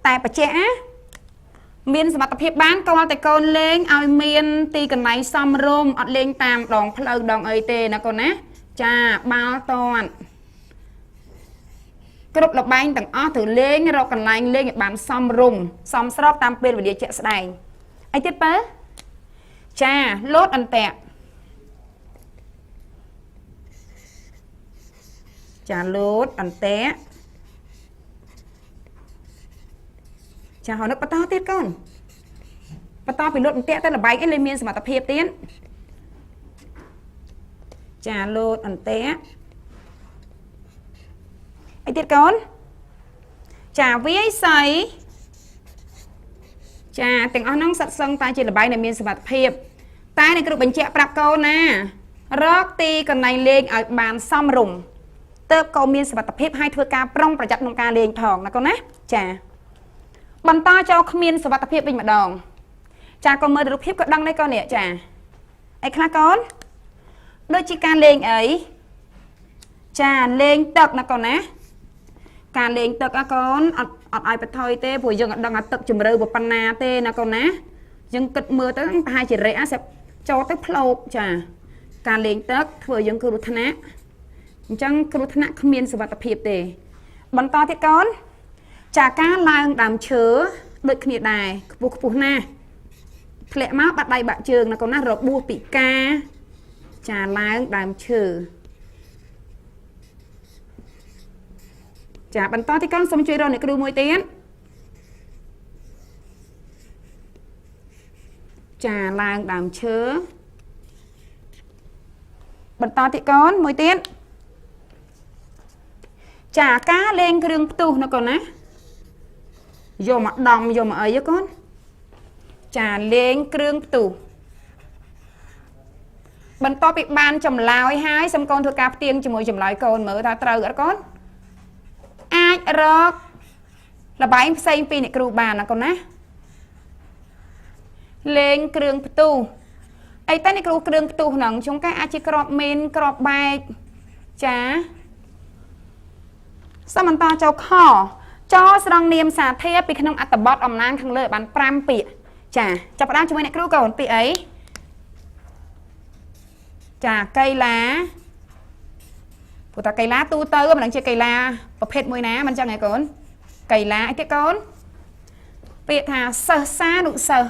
តែបច្ចេកមានសមត្ថភាពបានក៏តែកូនលេងឲ្យមានទីកន្លែងសមរម្យអត់លេងតាមដងផ្លូវដងអីទេណាកូនណាចាបាល់ទាត់គ្រប់លបែងទាំងអស់ត្រូវលេងរកកន្លែងលេងឲ្យបានសមរម្យសមស្របតាមពេលវេលាជាក់ស្ដែងអីទៀតបើចាលោតអន្ទាក់ចាលោតអន្ទាក់ចាហើយនឹកបន្តទៀតកូនបន្តពីលោតអន្ទាក់ទៅលបែងអីលេងមានសមត្ថភាពទៀតចាលោតអន្ទាក់អីទៀតកូនចាវាយសីចាទាំងអស់ហ្នឹងសិតសឹងតែជាលបែងដែលមានសមត្ថភាពតែអ្នកគ្រូបញ្ជាក់ប្រាប់កូនណារកទីកន្លែងលេងឲ្យបានសមរម្យទើបកូនមានសមត្ថភាពឲ្យធ្វើការប្រុងប្រយ័ត្នក្នុងការលេងផងណាកូនណាចាបន្តចូលគ្មានសុវត្ថិភាពវិញម្ដងចាកូនមើលរូបភាពក៏ដឹងដែរកូននេះចាអីខ្លះកូនដូចជាការលេងអីចាលេងទឹកណាកូនណាការលេងទឹកកូនអត់ឲ្យបន្ថយទេព្រោះយើងអត់ដឹងថាទឹកជម្រៅប៉ុណ្ណាទេណាកូនណាយើងគិតមើលទៅប្រហែលជារេអាសិចូលទៅផ្លោកចាការលេងទឹកធ្វើយើងគ្រោះថ្នាក់អញ្ចឹងគ្រោះថ្នាក់គ្មានសុវត្ថិភាពទេបន្តទៀតកូនចាការឡើងដើមឈើដូចគ្នាដែរខ្ពស់ណាស់ធ្លាក់មកបាត់ដៃបាក់ជើងណាកូនណារបួសពិការចាឡើងដើមឈើចាបន្តទីកូនសូមជួយរកអ្នកគ្រូមួយទៀតចាឡើងដើមឈើបន្តទីកូនមួយទៀតចាការលេងគ្រឿងផ្ទុះណាកូនណាយកមកដំយកមកអីកូនចាលេងគ្រឿងផ្ទុះបន្ទាប់ពីបានចម្លើយហើយសូមកូនធ្វើការផ្ទៀងជាមួយចម្លើយកូនមើលថាត្រូវអត់កូនអាចរកលបែងផ្សេងពីអ្នកគ្រូបានណាកូនណា lên trường tu ấy ta này kêu trường tu nặng chúng cái ai chỉ crop min crop bài chả sao mình ta cho kho cho song niệm xả thế bị khăn ăn tập bọt ẩm nang khăn lợi bán pram pịa chả chọc đang chúng mình kêu cầu pịa ấy chả cây lá của ta cây lá tu tơ mà đang chơi cây lá bập hết môi ná mình cho ngày con cây lá ấy cái con pịa thà sơ xa nụ sơ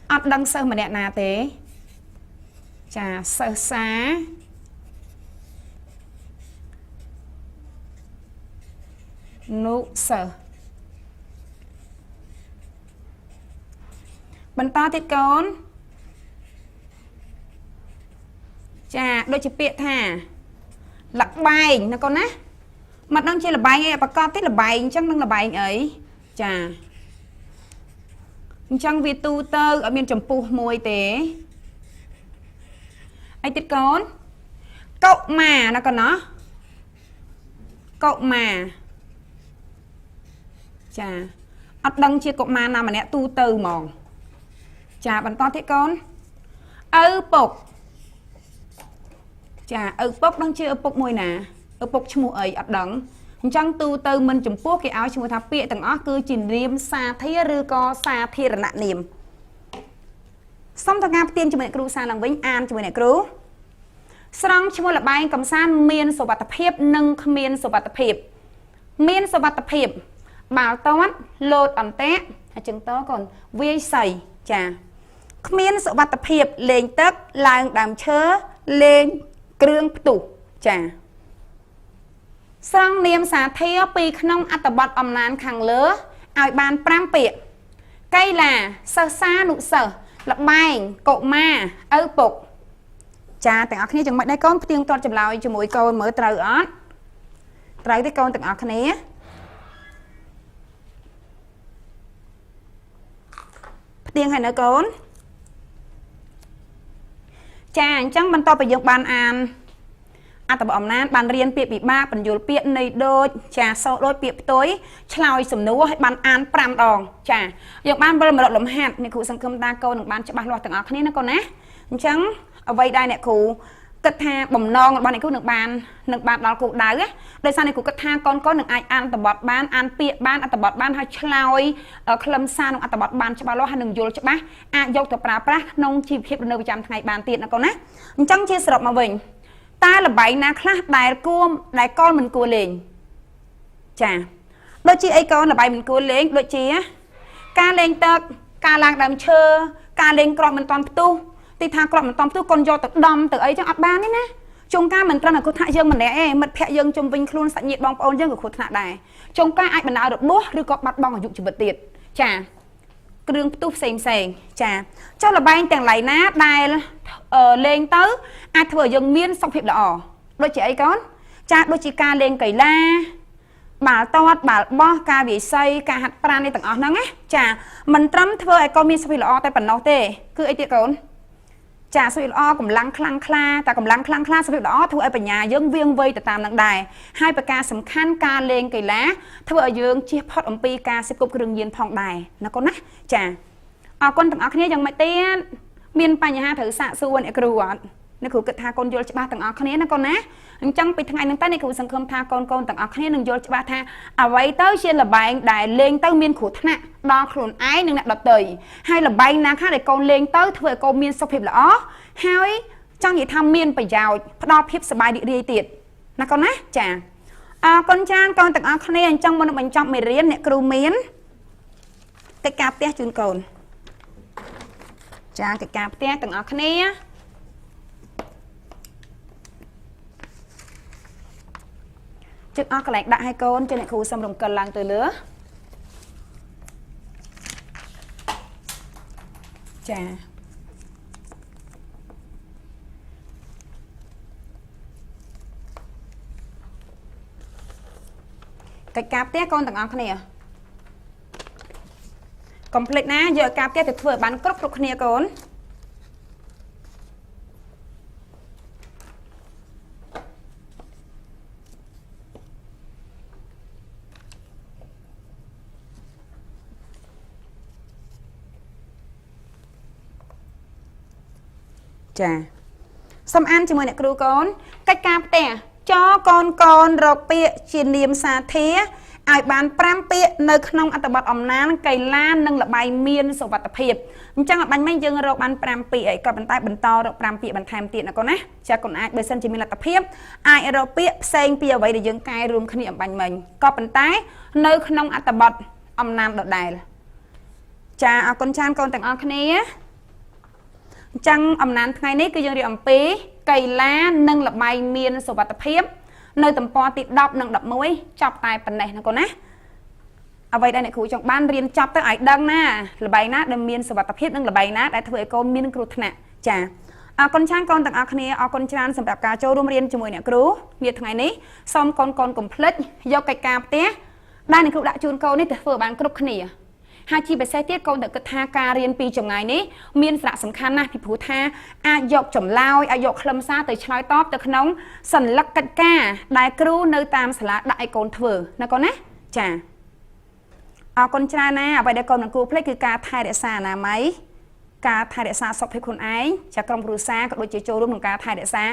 ọt đăng sơ mà đẹp nà thế chà sơ xá nụ sơ bần to tiết con chà đôi chữ bịa thà lặc bài nè con á mặt đang chơi là bài nghe bà con thích là bài chắc đang là bài ấy chà chẳng vì tu tơ ở bên trong pu môi tế ai tiết con cậu mà nó còn nó cậu mà chà ắt đăng chia cậu mà nào mà nè tu tơ mòn chà bạn to thế con ơ bộc chà ơ bộc đang chia ơ bộc môi nè ơ bộc chung mùa ấy ắt đăng chẳng tu tơ mình chủng quốc cái áo chung tháp bịa tầng ó cứ chìm riêng xa thế rư co xa thế là nạn niềm xong thằng ngáp tiên cho mình kêu xa làm vĩnh an cho mình kêu xong cho là bài cầm san miên số bát tập hiệp nâng miên số bát tập hiệp miên số bát tập hiệp bảo toán lột ẩm té chừng to còn vi sầy chà miên số bát tập hiệp lên tất làng đàm chớ lên krương tủ chà xong niệm xả theo pi khăn ăn tập bọt ẩm nán khẳng lứa áo bàn pram pịa cây là sơ xa nụ sở là bài cậu ma ơ bục chà từng ọc này chẳng mạnh đây con tiếng toàn chầm lao cho mỗi câu mới trời ớt trời cái con từng ọc này tiếng hay nữa con chà chẳng bằng to phải dùng bàn ăn tập ẩm nán bàn riêng bịa bị ba bàn dù bịa này đôi chà sau đôi bịa tối chloi sầm nấu hay bàn ăn pram đòn chà dùng bàn bơ mà lộn hạt này cụ sang cơm ta câu đừng bàn cho ba loạt từng ọc này nó con á chẳng ở đây đây nè cụ cất tha bầm non bọn này cứ được bàn đó cụ đá á đây sau này cụ cất tha con có được ai ăn tập bọt ban ăn bịa ban ăn tập bọt ban hay chloi ở khâm san ăn tập bọt ban cho ba lo hay đừng vô cho ba dâu tập pra nông chi hiệp nơi trăm ngày bàn tiền nó con á chẳng chia sẻ mà mình ta là bảy na khác đại con mình cua liền chà đôi chi ấy con là bài mình cua liền đôi chi á ca lên tật ca làng đàm chơ ca lên cọp mình toàn tu thì thà cọp mình toàn tu con do tự đâm từ ấy trong ấp ban đấy nè chúng ca mình trong là cô thạ dương mình nè mật phẹ dương trong vinh luôn sạch nhiệt bong ôn dương của cô thạ đài chúng ca ai mình nào được búaឬcó bắt bong ở dụng chỉ vật tiệt chà đường tu xem chà cho là bay tiền lại ná đài lên tới ai thừa dừng miên xong hiệp đỏ đôi chị ấy con cha đôi chị ca lên cầy la bà to bà bo ca bị xây ca hạt pran đi tầng ở nắng á chà mình trắm thừa ai con miên xong hiệp đỏ tay phần nó tê cứ ấy tiệt con chà xong hiệp đỏ cũng lăng khla ta cũng lăng khla xong hiệp đỏ thừa ai bên nhà dương viên vây từ tam nặng đài hai bà ca sầm khăn ca lên cầy lá thừa dương chia pot pi ca xếp cục rừng nhiên phong đài nó con á chà con tầng ở kia chẳng mày tiên miền Tây nhà thử xạ xuân ở kêu gọi nó cứ cất tha con vô cho ba tầng ở kia nó con á chẳng bị thằng này tây này cứ sang khom tha con tầng ở kia đừng vô cho ba tha à vậy tới trên là bạn đại lên tới miền khổ thna đo khổn ái đừng đặt đập tời hay là bay na khác để con lên tới thôi con miền sọc hiệp là ó hay trong gì tham miền phải giàu đo hiệp sờ bài địa đi tiệt nó con á chà con chan con tầng ở kia trong mình trong mày riêng nè kêu miền cái cáp té chun cồn chà cái cáp té tầng ở kia trước óc lại đại hai con trên này khu xâm đồng cần làng từ lứa chà cái cáp té con tầng óc này complete ná giờ cáp té thì thừa bán cốc cốc này con ចាសំអានជាមួយអ្នកគ្រូកូនកិច្ចការផ្ទះចកូនកូនរកពាក្យជានាមសាធាឲ្យបាន5ពាក្យនៅក្នុងអត្ថបទអំណានកីឡានិងល្បែងមានសុវត្ថិភាពអញ្ចឹងបាញ់មិញយើងរកបាន5ពាក្យអីក៏ប៉ុន្តែបន្តរក5ពាក្យបន្ថែមទៀតណាកូនណាចាកូនអាចបើសិនជាមានលទ្ធភាពអាចរកពាក្យផ្សេងពីអ្វីដែលយើងកែរួមគ្នាអំបាញ់មិញក៏ប៉ុន្តែនៅក្នុងអត្ថបទអំណានដដែលចាអរគុណចានកូនទាំងអស់គ្នាអញ្ចឹងអំណានថ្ងៃនេះគឺយើងរៀនអំពីកីឡានិងល្បែងមានសុវត្ថិភាពនៅទំព័រទី10និង11ចប់តែប៉ុណ្ណេះណាកូនណាអ្វីដែលអ្នកគ្រូចង់បានរៀនចប់ទៅឲ្យដឹងណាល្បែងណាដែលមានសុវត្ថិភាពនិងល្បែងណាដែលធ្វើឲ្យកូនមានគ្រោះថ្នាក់ចាអរគុណច្រើនកូនទាំងអស់គ្នាអរគុណច្រើនសម្រាប់ការចូលរួមរៀនជាមួយអ្នកគ្រូនាថ្ងៃនេះសូមកូនកូនកុំភ្លេចយកកិច្ចការផ្ទះដែលអ្នកគ្រូដាក់ជូនកូននេះទៅធ្វើបានគ្រប់គ្នាហើយជាពិសេសទៀតកូនត្រូវគិតថាការរៀនពីចម្ងាយនេះមានសារៈសំខាន់ណាស់ពីព្រោះថាអាចយកចម្លើយអាចយកខ្លឹមសារទៅឆ្លើយតបទៅក្នុងសញ្ញាកិច្ចការដែលគ្រូនៅតាមសាលាដាក់ឲ្យកូនធ្វើណាកូនណាចាអរគុណច្រើនណាអ្វីដែលកូននឹងគួរភ្លេចគឺការថែរក្សាអនាម័យការថែរក្សាសុខភាពខ្លួនឯងចាក្រុមគ្រួសារក៏ដូចជាចូលរួមក្នុងការថែរក្សា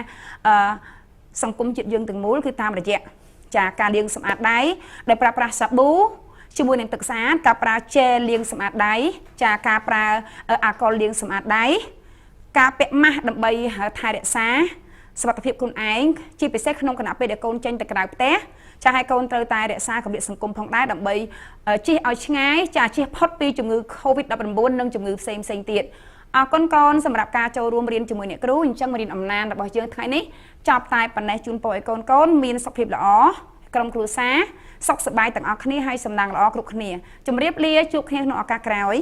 សង្គមជាតិយើងទាំងមូលគឺតាមរយៈចាការលាងសម្អាតដៃដោយប្រើប្រាស់សាប៊ូជាមួយនឹងទឹកស្អាតការប្រើជែលលាងសម្អាតដៃចាការប្រើអាល់កុលលាងសម្អាតដៃការពាក់ម៉ាស់ដើម្បីថែរក្សាសុខភាពខ្លួនឯងជាពិសេសក្នុងគណៈពេលដែលកូនចេញទៅក្រៅផ្ទះចាឲ្យកូនត្រូវតែរក្សាកម្រិតសង្គមផងដែរដើម្បីជៀសឲ្យឆ្ងាយចាជៀសផុតពីជំងឺ COVID-19 និងជំងឺផ្សេងទៀតអរគុណកូនសម្រាប់ការចូលរួមរៀនជាមួយអ្នកគ្រូអញ្ចឹងរៀនអំណានរបស់យើងថ្ងៃនេះចប់តែប៉ុណ្ណេះជូនពរឲ្យកូនមានសុខភាពល្អក្រុមគ្រួសារសុខសប្បាយទាំងអស់គ្នាហើយសំណាងល្អគ្រប់គ្នាជម្រាបលាជួបគ្នាក្នុងឱកាសក្រោយ